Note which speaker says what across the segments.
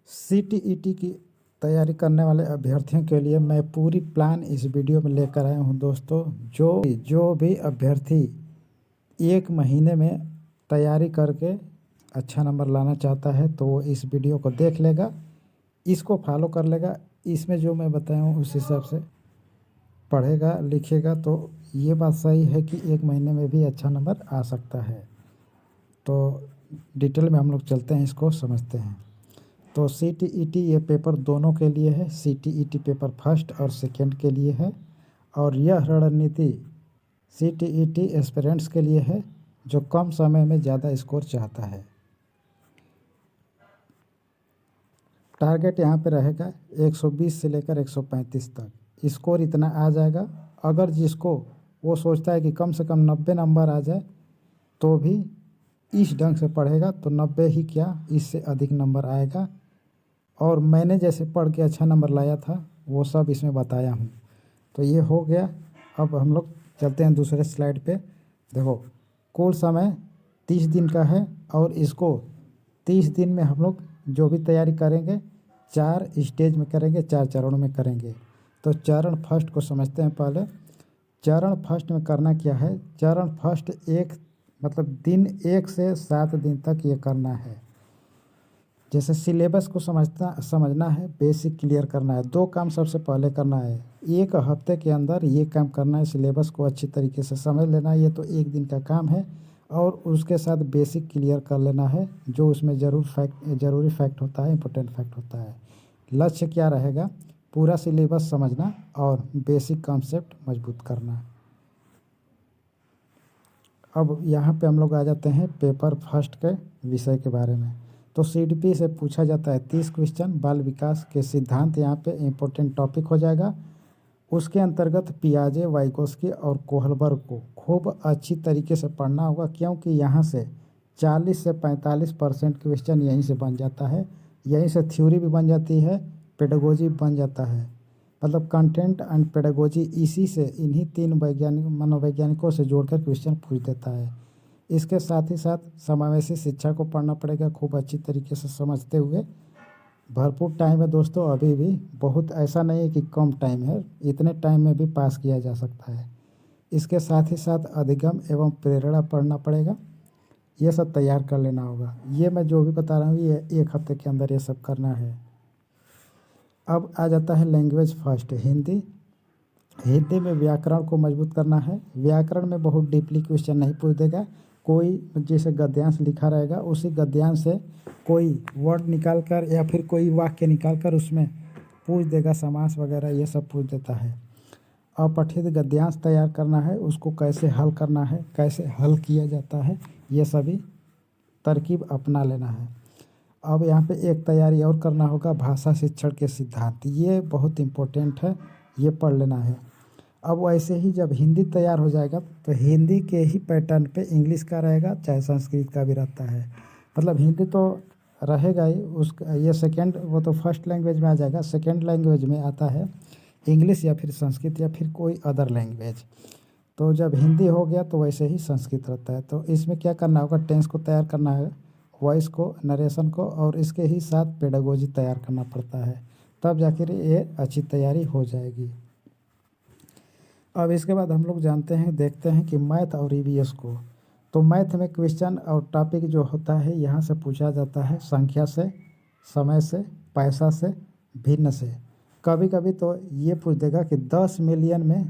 Speaker 1: CTET की तैयारी करने वाले अभ्यर्थियों के लिए मैं पूरी प्लान इस वीडियो में लेकर आया हूं दोस्तों। जो भी अभ्यर्थी 1 महीने में तैयारी करके अच्छा नंबर लाना चाहता है तो वो इस वीडियो को देख लेगा, इसको फॉलो कर लेगा। इसमें जो मैं बताया हूँ उस हिसाब से पढ़ेगा लिखेगा तो ये बात सही है कि 1 महीने में भी अच्छा नंबर आ सकता है। तो डिटेल में हम लोग चलते हैं, इसको समझते हैं। तो सीटीईटी ये पेपर दोनों के लिए है। सीटीईटी पेपर फर्स्ट और सेकंड के लिए है, और यह रणनीति सीटीईटी एस्पिरेंट्स के लिए है जो कम समय में ज़्यादा स्कोर चाहता है। टारगेट यहाँ पे रहेगा 120 से लेकर 135 तक स्कोर इतना आ जाएगा। अगर जिसको वो सोचता है कि कम से कम 90 नंबर आ जाए तो भी इस ढंग से पढ़ेगा तो 90 ही क्या, इससे अधिक नंबर आएगा। और मैंने जैसे पढ़ के अच्छा नंबर लाया था वो सब इसमें बताया हूँ। तो ये हो गया। अब हम लोग चलते हैं दूसरे स्लाइड पे। देखो, कुल समय 30 दिन का है और इसको 30 दिन में हम लोग जो भी तैयारी करेंगे 4 स्टेज में करेंगे, 4 चरणों में करेंगे। तो चरण फर्स्ट को समझते हैं पहले। चरण फर्स्ट में करना क्या है? चरण फर्स्ट दिन 1 से 7 दिन तक ये करना है। जैसे सिलेबस को समझना है, बेसिक क्लियर करना है। 2 काम सबसे पहले करना है। 1 हफ्ते के अंदर ये काम करना है, सिलेबस को अच्छी तरीके से समझ लेना है। ये तो 1 दिन का काम है। और उसके साथ बेसिक क्लियर कर लेना है, जो उसमें ज़रूरी फैक्ट होता है, इम्पोर्टेंट फैक्ट होता है। लक्ष्य क्या रहेगा? पूरा सिलेबस समझना और बेसिक कॉन्सेप्ट मजबूत करना। अब यहाँ पे हम लोग आ जाते हैं पेपर फर्स्ट के विषय के बारे में। तो सीडीपी से पूछा जाता है 30 क्वेश्चन। बाल विकास के सिद्धांत यहाँ पे इम्पोर्टेंट टॉपिक हो जाएगा। उसके अंतर्गत पियाजे, वाइगोस्की और कोहलबर्ग को खूब अच्छी तरीके से पढ़ना होगा, क्योंकि यहाँ से 40 से 45% क्वेश्चन यहीं से बन जाता है। यहीं से थ्योरी भी बन जाती है, पेडागोजी बन जाता है। मतलब कंटेंट एंड पेडागोजी इसी से, इन्हीं 3 मनोवैज्ञानिकों से जोड़कर क्वेश्चन पूछ देता है। इसके साथ ही साथ समावेशी शिक्षा को पढ़ना पड़ेगा खूब अच्छी तरीके से समझते हुए। भरपूर टाइम है दोस्तों, अभी भी बहुत ऐसा नहीं है कि कम टाइम है, इतने टाइम में भी पास किया जा सकता है। इसके साथ ही साथ अधिगम एवं प्रेरणा पढ़ना पड़ेगा। ये सब तैयार कर लेना होगा। ये मैं जो भी बता रहा हूँ ये 1 हफ्ते के अंदर ये सब करना है। अब आ जाता है लैंग्वेज फर्स्ट, हिंदी। हिंदी में व्याकरण को मजबूत करना है। व्याकरण में बहुत डीपली क्वेश्चन नहीं पूछ देगा। कोई जैसे गद्यांश लिखा रहेगा उसी गद्यांश से कोई वर्ड निकाल कर या फिर कोई वाक्य निकाल कर उसमें पूछ देगा, समास वगैरह ये सब पूछ देता है। अपठित गद्यांश तैयार करना है, उसको कैसे हल करना है, कैसे हल किया जाता है, ये सभी तरकीब अपना लेना है। अब यहाँ पे एक तैयारी और करना होगा, भाषा शिक्षण के सिद्धांत। ये बहुत इम्पोर्टेंट है, ये पढ़ लेना है। अब वैसे ही जब हिंदी तैयार हो जाएगा तो हिंदी के ही पैटर्न पे इंग्लिश का रहेगा, चाहे संस्कृत का भी रहता है। मतलब हिंदी तो रहेगा ही, ये सेकंड, वो तो फर्स्ट लैंग्वेज में आ जाएगा। सेकंड लैंग्वेज में आता है इंग्लिश या फिर संस्कृत या फिर कोई अदर लैंग्वेज। तो जब हिंदी हो गया तो वैसे ही संस्कृत रहता है। तो इसमें क्या करना होगा? टेंस को तैयार करना है, वॉइस को, नरेशन को, और इसके ही साथ पेडागोजी तैयार करना पड़ता है। तब जाकर ये अच्छी तैयारी हो जाएगी। अब इसके बाद हम लोग जानते हैं, देखते हैं कि मैथ और ईवीएस को। तो मैथ में क्वेश्चन और टॉपिक जो होता है यहाँ से पूछा जाता है संख्या से, समय से, पैसा से, भिन्न से। कभी कभी तो ये पूछ देगा कि 10 मिलियन में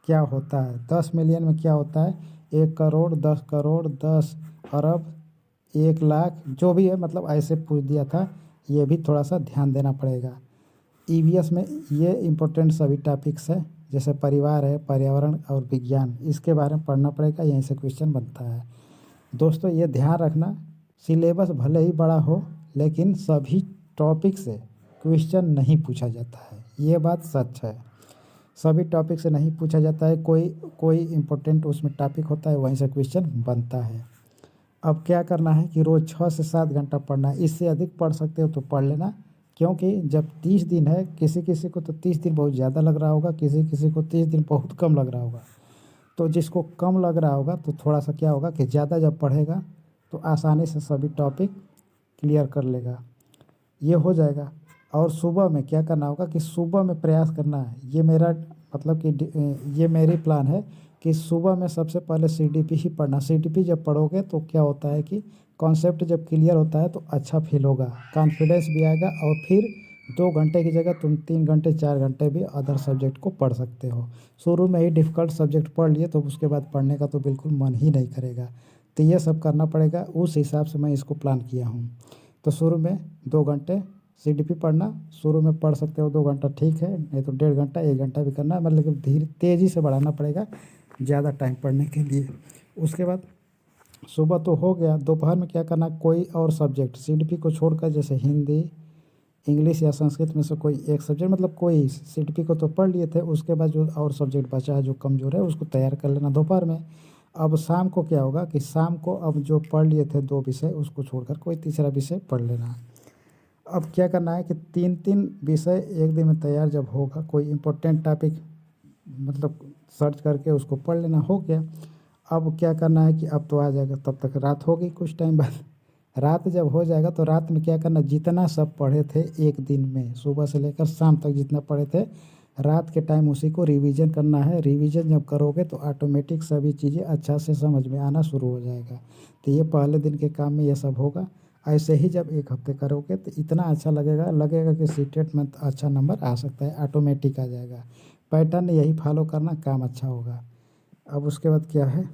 Speaker 1: क्या होता है। 10 मिलियन में क्या होता है? 1 करोड़, 10 करोड़, 10 अरब, 1 लाख, जो भी है, मतलब ऐसे पूछ दिया था। ये भी थोड़ा सा ध्यान देना पड़ेगा। ईवीएस में ये इम्पोर्टेंट सभी टॉपिक्स है, जैसे परिवार है, पर्यावरण और विज्ञान, इसके बारे में पढ़ना पड़ेगा, यहीं से क्वेश्चन बनता है। दोस्तों ये ध्यान रखना, सिलेबस भले ही बड़ा हो लेकिन सभी टॉपिक से क्वेश्चन नहीं पूछा जाता है, ये बात सच है। सभी टॉपिक से नहीं पूछा जाता है, कोई इम्पोर्टेंट उसमें टॉपिक होता है, वहीं से क्वेश्चन बनता है। अब क्या करना है कि रोज़ 6 से 7 घंटा पढ़ना है। इससे अधिक पढ़ सकते हो तो पढ़ लेना, क्योंकि जब 30 दिन है, किसी किसी को तो 30 दिन बहुत ज़्यादा लग रहा होगा, किसी किसी को 30 दिन बहुत कम लग रहा होगा। तो जिसको कम लग रहा होगा तो थोड़ा सा क्या होगा कि ज़्यादा जब पढ़ेगा तो आसानी से सभी टॉपिक क्लियर कर लेगा। ये हो जाएगा। और सुबह में क्या करना होगा कि सुबह में प्रयास करना है, ये मेरा मतलब कि ये मेरी प्लान है कि सुबह में सबसे पहले सीडीपी ही पढ़ना। सीडीपी जब पढ़ोगे तो क्या होता है कि कॉन्सेप्ट जब क्लियर होता है तो अच्छा फील होगा, कॉन्फिडेंस भी आएगा, और फिर 2 घंटे की जगह तुम 3 घंटे 4 घंटे भी अदर सब्जेक्ट को पढ़ सकते हो। शुरू में ही डिफ़िकल्ट सब्जेक्ट पढ़ लिए तो उसके बाद पढ़ने का तो बिल्कुल मन ही नहीं करेगा। तो ये सब करना पड़ेगा, उस हिसाब से मैं इसको प्लान किया हूँ। तो शुरू में 2 घंटे सीडीपी पढ़ना, शुरू में पढ़ सकते हो 2 घंटा ठीक है, नहीं तो 1.5 घंटा 1 घंटा भी करना है, मतलब धीरे तेज़ी से बढ़ाना पड़ेगा ज़्यादा टाइम पढ़ने के लिए। उसके बाद सुबह तो हो गया, दोपहर में क्या करना, कोई और सब्जेक्ट सीडीपी को छोड़कर, जैसे हिंदी, इंग्लिश या संस्कृत में से कोई एक सब्जेक्ट, मतलब कोई सीडीपी को तो पढ़ लिए थे, उसके बाद जो और सब्जेक्ट बचा है जो कमज़ोर है उसको तैयार कर लेना दोपहर में। अब शाम को क्या होगा कि शाम को अब जो पढ़ लिए थे 2 विषय उसको छोड़कर कोई तीसरा विषय पढ़ लेना। अब क्या करना है कि 3-3 विषय एक दिन में तैयार जब होगा, कोई इम्पोर्टेंट टॉपिक मतलब सर्च करके उसको पढ़ लेना, हो गया। अब क्या करना है कि अब तो आ जाएगा, तब तक रात होगी कुछ टाइम बाद। रात जब हो जाएगा तो रात में क्या करना, जितना सब पढ़े थे एक दिन में सुबह से लेकर शाम तक जितना पढ़े थे, रात के टाइम उसी को रिवीजन करना है। रिवीजन जब करोगे तो ऑटोमेटिक सभी चीज़ें अच्छा से समझ में आना शुरू हो जाएगा। तो ये पहले दिन के काम में ये सब होगा। ऐसे ही जब 1 हफ्ते करोगे तो इतना अच्छा लगेगा लगेगा कि सीटेट में अच्छा नंबर आ सकता है, ऑटोमेटिक आ जाएगा। पैटर्न यही फॉलो करना, काम अच्छा होगा। अब उसके बाद क्या है,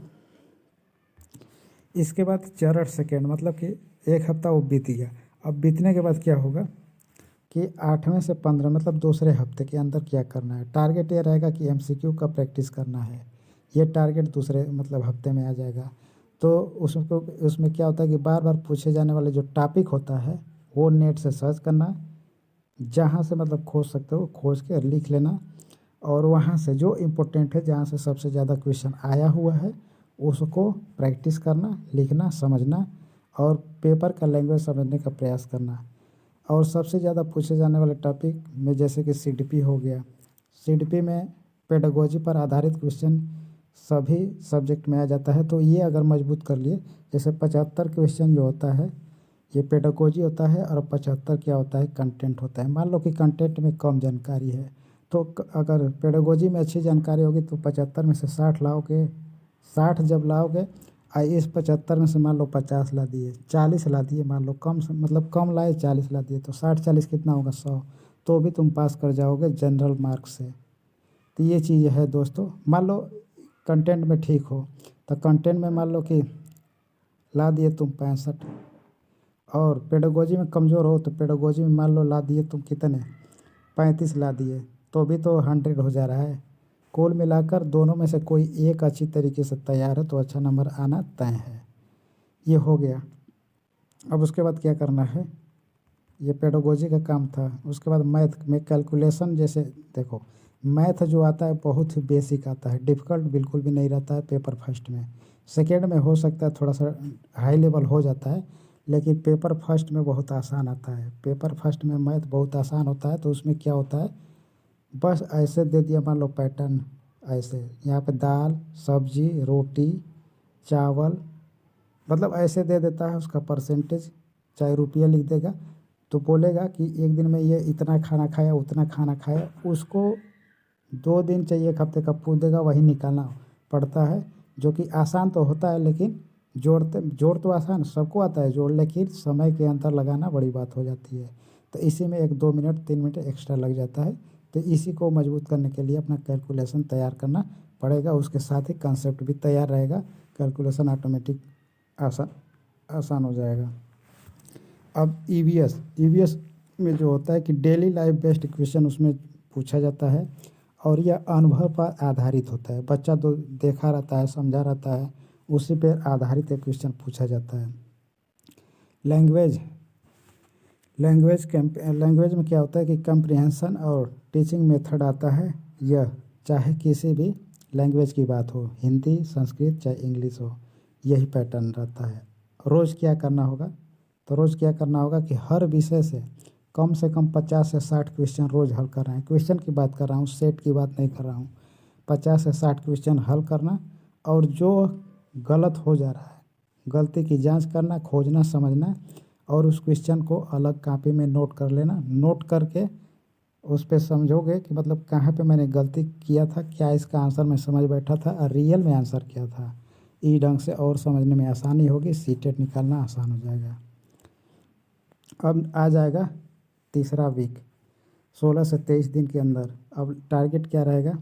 Speaker 1: इसके बाद चरण सेकेंड, मतलब कि 1 हफ्ता वो बीत गया। अब बीतने के बाद क्या होगा कि 8वें से 15 मतलब दूसरे हफ्ते के अंदर क्या करना है। टारगेट ये रहेगा कि एमसीक्यू का प्रैक्टिस करना है, ये टारगेट दूसरे मतलब हफ्ते में आ जाएगा। तो उसको उसमें क्या होता है कि बार बार पूछे जाने वाले जो टॉपिक होता है वो नेट से सर्च करना, जहाँ से मतलब खोज सकते हो खोज के लिख लेना, और वहाँ से जो इम्पोर्टेंट है जहाँ से सबसे ज़्यादा क्वेश्चन आया हुआ है उसको प्रैक्टिस करना, लिखना, समझना, और पेपर का लैंग्वेज समझने का प्रयास करना। और सबसे ज़्यादा पूछे जाने वाले टॉपिक में जैसे कि सीडीपी हो गया, सीडीपी में पेडागोजी पर आधारित क्वेश्चन सभी सब्जेक्ट में आ जाता है। तो ये अगर मजबूत कर लिए, जैसे 75 क्वेश्चन जो होता है ये पेडागोजी होता है, और 75 क्या होता है, कंटेंट होता है। मान लो कि कंटेंट में कम जानकारी है तो अगर पेडागोजी में अच्छी जानकारी होगी तो 75 में से 60 लाओगे, 60 जब लाओगे इस 75 में से मान लो 50 ला दिए, 40 ला दिए, मान लो कम मतलब कम लाए 40 ला दिए, तो 60-40 कितना होगा, 100, तो भी तुम पास कर जाओगे जनरल मार्क से। तो ये चीज़ है दोस्तों। मान लो कंटेंट में ठीक हो तो कंटेंट में मान लो कि ला दिए तुम 65, और पेडागोजी में कमज़ोर हो तो पेडागोजी में मान लो ला दिए तुम कितने, 35 ला दिए, तो भी तो 100 हो जा रहा है। कुल मिलाकर दोनों में से कोई एक अच्छी तरीके से तैयार है तो अच्छा नंबर आना तय है। ये हो गया। अब उसके बाद क्या करना है, ये पेडागोजी का काम था। उसके बाद मैथ में कैलकुलेशन, जैसे देखो मैथ जो आता है बहुत ही बेसिक आता है, डिफ़िकल्ट बिल्कुल भी नहीं रहता है पेपर फर्स्ट में। सेकेंड में हो सकता है थोड़ा सा हाई लेवल हो जाता है, लेकिन पेपर फर्स्ट में बहुत आसान आता है। पेपर फर्स्ट में मैथ बहुत आसान होता है। तो उसमें क्या होता है, बस ऐसे दे दिया, मान लो पैटर्न ऐसे, यहाँ पे दाल, सब्जी, रोटी, चावल, मतलब ऐसे दे देता है उसका परसेंटेज, चाहे रुपया लिख देगा तो बोलेगा कि एक दिन में ये इतना खाना खाया उतना खाना खाया। उसको 2 दिन चाहिए 1 हफ्ते का पूछ देगा, वही निकालना पड़ता है, जो कि आसान तो होता है, लेकिन जोड़ तो आसान सबको आता है जोड़, लेकिन समय के अंतर लगाना बड़ी बात हो जाती है। तो इसी में 1-2 मिनट 3 मिनट एक्स्ट्रा लग जाता है। तो इसी को मजबूत करने के लिए अपना कैलकुलेशन तैयार करना पड़ेगा, उसके साथ ही कंसेप्ट भी तैयार रहेगा, कैलकुलेशन ऑटोमेटिक आसान आसान हो जाएगा। अब ईवीएस में जो होता है कि डेली लाइफ बेस्ड क्वेश्चन उसमें पूछा जाता है, और यह अनुभव पर आधारित होता है। बच्चा तो देखा रहता है, समझा रहता है, उसी पर आधारित एक क्वेश्चन पूछा जाता है। लैंग्वेज लैंग्वेज में क्या होता है कि कंप्रिहेंशन और टीचिंग मेथड आता है। यह चाहे किसी भी लैंग्वेज की बात हो, हिंदी, संस्कृत, चाहे इंग्लिश हो, यही पैटर्न रहता है। रोज़ क्या करना होगा, तो रोज़ क्या करना होगा कि हर विषय से कम 50 से 60 क्वेश्चन रोज़ हल कर रहे हैं। क्वेश्चन की बात कर रहा हूँ, सेट की बात नहीं कर रहा हूँ। 50 से 60 क्वेश्चन हल करना, और जो गलत हो जा रहा है गलती की जांच करना, खोजना, समझना, और उस क्वेश्चन को अलग कॉपी में नोट कर लेना। नोट करके उस पे समझोगे कि मतलब कहाँ पे मैंने गलती किया था, क्या इसका आंसर मैं समझ बैठा था और रियल में आंसर क्या था। इस ढंग से और समझने में आसानी होगी, सीटेट निकालना आसान हो जाएगा। अब आ जाएगा तीसरा वीक, 16 से 23 दिन के अंदर। अब टारगेट क्या रहेगा,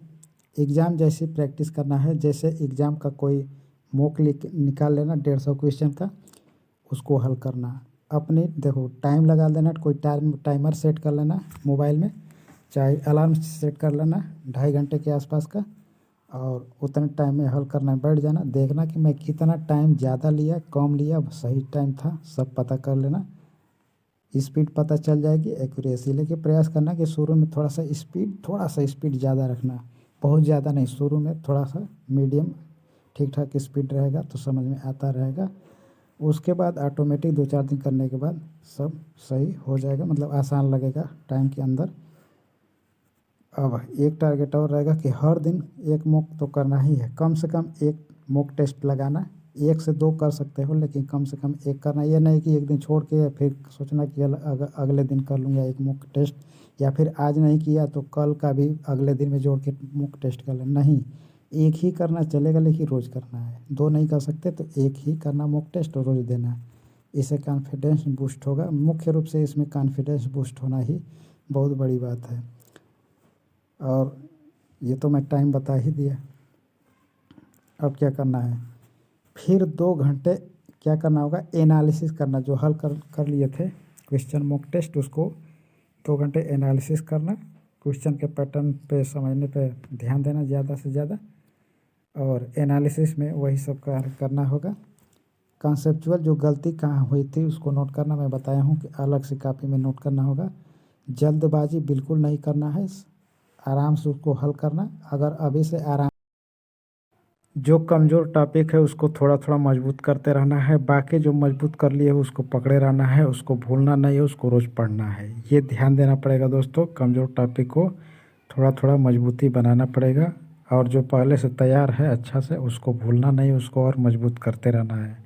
Speaker 1: एग्ज़ाम जैसी प्रैक्टिस करना है, जैसे एग्ज़ाम का कोई मॉक निकाल लेना 150 क्वेश्चन का, उसको हल करना। अपनी देखो टाइम लगा देना, कोई टाइमर सेट कर लेना मोबाइल में, चाहे अलार्म सेट कर लेना 2.5 घंटे के आसपास का, और उतने टाइम में हल करना बैठ जाना। देखना कि मैं कितना टाइम ज़्यादा लिया कम लिया, सही टाइम था, सब पता कर लेना। स्पीड पता चल जाएगी, एक्यूरेसी। लेकिन प्रयास करना कि शुरू में थोड़ा सा स्पीड ज़्यादा रखना, बहुत ज़्यादा नहीं, शुरू में थोड़ा सा मीडियम ठीक ठाक स्पीड रहेगा तो समझ में आता रहेगा। उसके बाद ऑटोमेटिक 2-4 दिन करने के बाद सब सही हो जाएगा, मतलब आसान लगेगा टाइम के अंदर। अब एक टारगेट और रहेगा कि हर दिन एक मॉक तो करना ही है, कम से कम एक मॉक टेस्ट लगाना। 1 से 2 कर सकते हो, लेकिन कम से कम एक करना। ये नहीं कि एक दिन छोड़ के फिर सोचना कि अगले दिन कर लूँगा एक मॉक टेस्ट, या फिर आज नहीं किया तो कल का भी अगले दिन में जोड़ के मॉक टेस्ट कर लेना। नहीं, एक ही करना चलेगा, लेकिन रोज़ करना है। 2 नहीं कर सकते तो एक ही करना मॉक टेस्ट और रोज़ देना। इससे कॉन्फिडेंस बूस्ट होगा। मुख्य रूप से इसमें कॉन्फिडेंस बूस्ट होना ही बहुत बड़ी बात है। और ये तो मैं टाइम बता ही दिया। अब क्या करना है, फिर 2 घंटे क्या करना होगा, एनालिसिस करना। जो हल कर लिए थे क्वेश्चन मॉक टेस्ट, उसको 2 घंटे एनालिसिस करना। क्वेश्चन के पैटर्न पे समझने पे ध्यान देना ज़्यादा से ज़्यादा, और एनालिसिस में वही सब करना होगा। कॉन्सेप्चुअल जो गलती कहाँ हुई थी उसको नोट करना। मैं बताया हूँ कि अलग से कॉपी में नोट करना होगा। जल्दबाजी बिल्कुल नहीं करना है, आराम से उसको हल करना। अगर अभी से आराम, जो कमज़ोर टॉपिक है उसको थोड़ा थोड़ा मजबूत करते रहना है। बाकी जो मजबूत कर लिए है उसको पकड़े रहना है, उसको भूलना नहीं है, उसको रोज़ पढ़ना है। ये ध्यान देना पड़ेगा दोस्तों, कमज़ोर टॉपिक को थोड़ा थोड़ा मजबूती बनाना पड़ेगा। और जो पहले से तैयार है अच्छा से, उसको भूलना नहीं, उसको और मजबूत करते रहना है।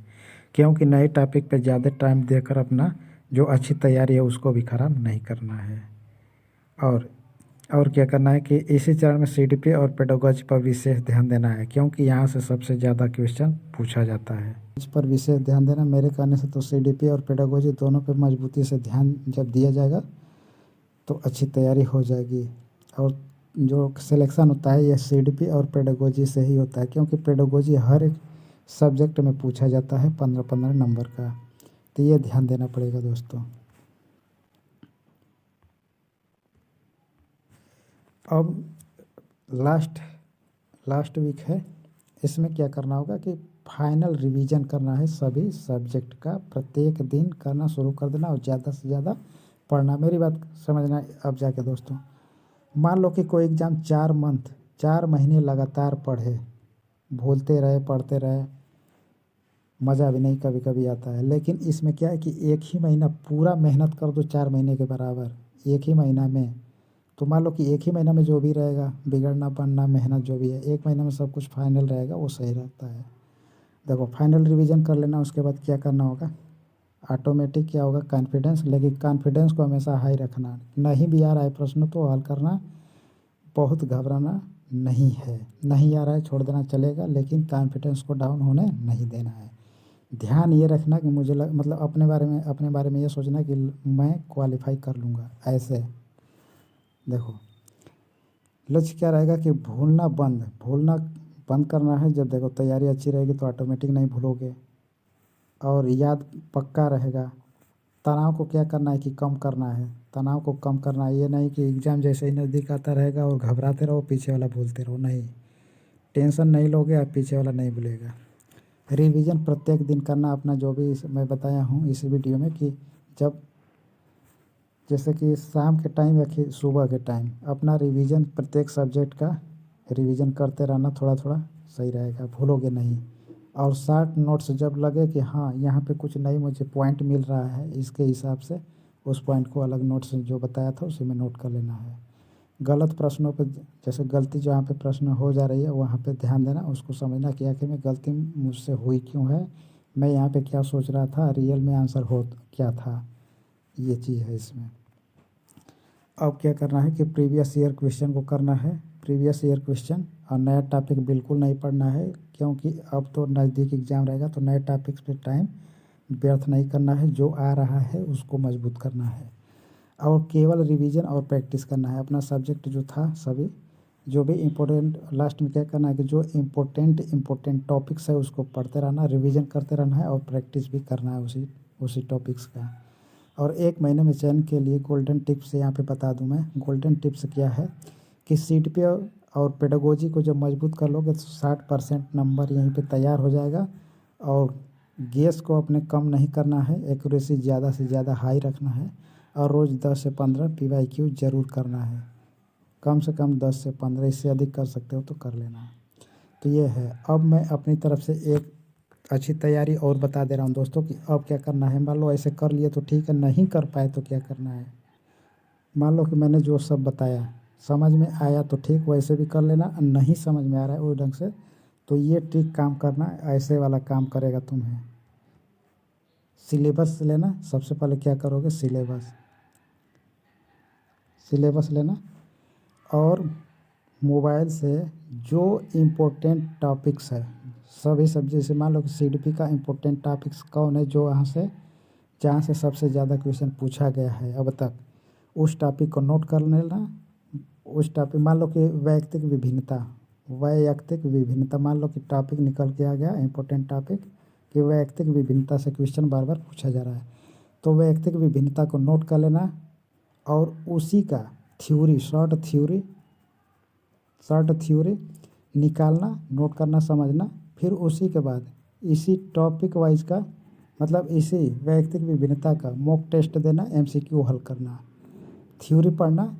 Speaker 1: क्योंकि नए टॉपिक पे ज़्यादा टाइम देकर अपना जो अच्छी तैयारी है उसको भी ख़राब नहीं करना है। और क्या करना है कि इसी चरण में सीडीपी और पेडागोजी पर विशेष ध्यान देना है, क्योंकि यहाँ से सबसे ज़्यादा क्वेश्चन पूछा जाता है। इस पर विशेष ध्यान देना। मेरे कहने से तो सीडीपी और पेडागोजी दोनों पे मजबूती से ध्यान जब दिया जाएगा तो अच्छी तैयारी हो जाएगी। और जो सिलेक्शन होता है ये सीडीपी और पेडागोजी से ही होता है, क्योंकि पेडागोजी हर एक सब्जेक्ट में पूछा जाता है 15-15 नंबर का। तो ये ध्यान देना पड़ेगा दोस्तों। अब लास्ट वीक है, इसमें क्या करना होगा कि फाइनल रिवीजन करना है सभी सब्जेक्ट का। प्रत्येक दिन करना शुरू कर देना और ज़्यादा से ज़्यादा पढ़ना। मेरी बात समझना अब जाके दोस्तों। मान लो कि कोई एग्ज़ाम 4 महीने लगातार पढ़े, भूलते रहे, पढ़ते रहे, मज़ा भी नहीं कभी कभी आता है। लेकिन इसमें क्या है कि एक ही महीना पूरा मेहनत कर दो 4 महीने के बराबर एक ही महीना में। तो मान लो कि एक ही महीना में जो भी रहेगा, बिगड़ना बनना मेहनत जो भी है, एक महीने में सब कुछ फाइनल रहेगा, वो सही रहता है। देखो फाइनल रिवीजन कर लेना। उसके बाद क्या करना होगा, ऑटोमेटिक क्या होगा, कॉन्फिडेंस। लेकिन कॉन्फिडेंस को हमेशा हाई रखना। नहीं भी आ रहा है प्रश्न तो हल करना, बहुत घबराना नहीं है। नहीं आ रहा है छोड़ देना चलेगा, लेकिन कॉन्फिडेंस को डाउन होने नहीं देना है। ध्यान ये रखना कि मतलब अपने बारे में ये सोचना कि मैं क्वालिफाई कर लूँगा। ऐसे देखो लक्ष्य क्या रहेगा कि भूलना बंद करना है। जब देखो तैयारी अच्छी रहेगी तो ऑटोमेटिक नहीं भूलोगे और याद पक्का रहेगा। तनाव को क्या करना है कि कम करना है। तनाव को कम करना है, ये नहीं कि एग्ज़ाम जैसे ही नज़दीक आता रहेगा और घबराते रहो, पीछे वाला भूलते रहो। नहीं, टेंशन नहीं लोगे और पीछे वाला नहीं भूलेगा। रिवीजन प्रत्येक दिन करना अपना, जो भी मैं बताया हूँ इस वीडियो में, कि जब जैसे कि शाम के टाइम या कि सुबह के टाइम अपना रिवीजन, प्रत्येक सब्जेक्ट का रिवीजन करते रहना। थोड़ा थोड़ा सही रहेगा, भूलोगे नहीं। और शार्ट नोट्स जब लगे कि हाँ यहाँ पे कुछ नई मुझे पॉइंट मिल रहा है, इसके हिसाब से उस पॉइंट को अलग नोट्स जो बताया था उसी में नोट कर लेना है। गलत प्रश्नों पे, जैसे गलती जहाँ पे प्रश्न हो जा रही है वहाँ पे ध्यान देना, उसको समझना कि आखिर में गलती मुझसे हुई क्यों है, मैं यहाँ पे क्या सोच रहा था, रियल में आंसर हो क्या था, ये चीज़ है इसमें। अब क्या करना है कि प्रीवियस ईयर क्वेश्चन को करना है, प्रीवियस ईयर क्वेश्चन, और नया टॉपिक बिल्कुल नहीं पढ़ना है क्योंकि अब तो नज़दीक एग्ज़ाम रहेगा, तो नए टॉपिक्स पे टाइम व्यर्थ नहीं करना है, जो आ रहा है उसको मजबूत करना है और केवल रिवीजन और प्रैक्टिस करना है। अपना सब्जेक्ट जो था सभी जो भी इम्पोर्टेंट, लास्ट में क्या करना है कि जो इम्पोर्टेंट टॉपिक्स है उसको पढ़ते रहना, रिवीजन करते रहना है और प्रैक्टिस भी करना है उसी टॉपिक्स का। और 1 महीने में चयन के लिए गोल्डन टिप्स यहाँ पे बता दूँ मैं। गोल्डन टिप्स क्या है कि सीटीपी और पेडागोजी को जब मजबूत कर लोगे तो 60% नंबर यहीं पे तैयार हो जाएगा। और गेस को अपने कम नहीं करना है, एक्यूरेसी ज़्यादा से ज़्यादा हाई रखना है और रोज़ 10 से 15 पीवाईक्यू ज़रूर करना है। कम से कम 10 से 15, इससे अधिक कर सकते हो तो कर लेना। तो ये है। अब मैं अपनी तरफ से एक अच्छी तैयारी और बता दे रहा हूँ दोस्तों कि अब क्या करना है। मान लो ऐसे कर लिए तो ठीक है, नहीं कर पाए तो क्या करना है। मान लो कि मैंने जो सब बताया समझ में आया तो ठीक, वैसे भी कर लेना, नहीं समझ में आ रहा है वो ढंग से तो ये ट्रिक काम करना, ऐसे वाला काम करेगा तुम्हें। सिलेबस लेना, सबसे पहले क्या करोगे, सिलेबस लेना और मोबाइल से जो इम्पोर्टेंट टॉपिक्स है सभी सब्जेक्ट से, मान लो कि सीडीपी का इम्पोर्टेंट टॉपिक्स कौन है जो जहाँ से सबसे ज़्यादा क्वेश्चन पूछा गया है अब तक, उस टॉपिक को नोट कर लेना। उस टॉपिक, मान लो कि वैयक्तिक विभिन्नता, मान लो कि टॉपिक निकल के आ गया इम्पोर्टेंट टॉपिक कि वैयक्तिक विभिन्नता से क्वेश्चन बार बार पूछा जा रहा है, तो वैयक्तिक विभिन्नता को नोट कर लेना और उसी का थ्योरी, शॉर्ट थ्योरी निकालना, नोट करना, समझना। फिर उसी के बाद इसी टॉपिक वाइज का मतलब इसी वैयक्तिक विभिन्नता का मॉक टेस्ट देना, एमसीक्यू हल करना, थ्योरी पढ़ना,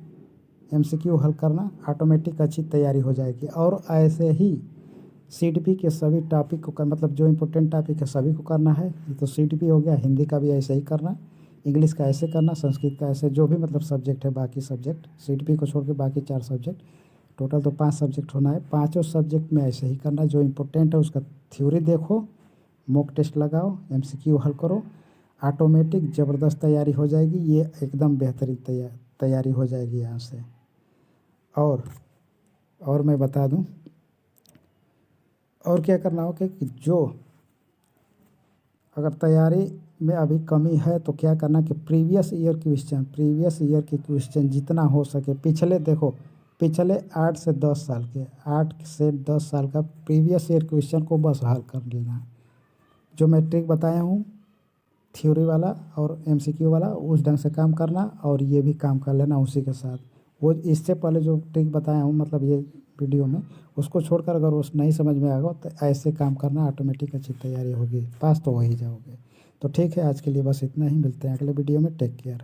Speaker 1: एमसीक्यू हल करना, ऑटोमेटिक अच्छी तैयारी हो जाएगी। और ऐसे ही सीडीपी के सभी टॉपिक को मतलब जो इम्पोर्टेंट टॉपिक है सभी को करना है। ये तो सीडीपी हो गया, हिंदी का भी ऐसे ही करना, इंग्लिश का ऐसे करना, संस्कृत का ऐसे, जो भी मतलब सब्जेक्ट है बाकी सब्जेक्ट सीडीपी को छोड़ के बाकी 4 सब्जेक्ट, टोटल तो 5 सब्जेक्ट होना है, पाँचों सब्जेक्ट में ऐसे ही करना। जो इम्पोर्टेंट है उसका थ्योरी देखो, मॉक टेस्ट लगाओ, एमसीक्यू हल करो, ऑटोमेटिक ज़बरदस्त तैयारी हो जाएगी। ये एकदम बेहतरीन तैयारी हो जाएगी यहाँ से। और मैं बता दूं और क्या करना हो कि जो अगर तैयारी में अभी कमी है तो क्या करना कि प्रीवियस ईयर के क्वेश्चन जितना हो सके पिछले 8 से 10 साल के 8 से 10 साल का प्रीवियस ईयर क्वेश्चन को बस हल कर लेना। जो मैं ट्रिक बताया हूँ थ्योरी वाला और एमसीक्यू वाला, उस ढंग से काम करना और ये भी काम कर लेना उसी के साथ। वो इससे पहले जो ट्रिक बताया हूँ मतलब ये वीडियो में, उसको छोड़कर अगर उस नहीं समझ में आएगा तो ऐसे काम करना, ऑटोमेटिक अच्छी तैयारी होगी, पास तो हो ही जाओगे। तो ठीक है, आज के लिए बस इतना ही, मिलते हैं अगले वीडियो में, टेक केयर।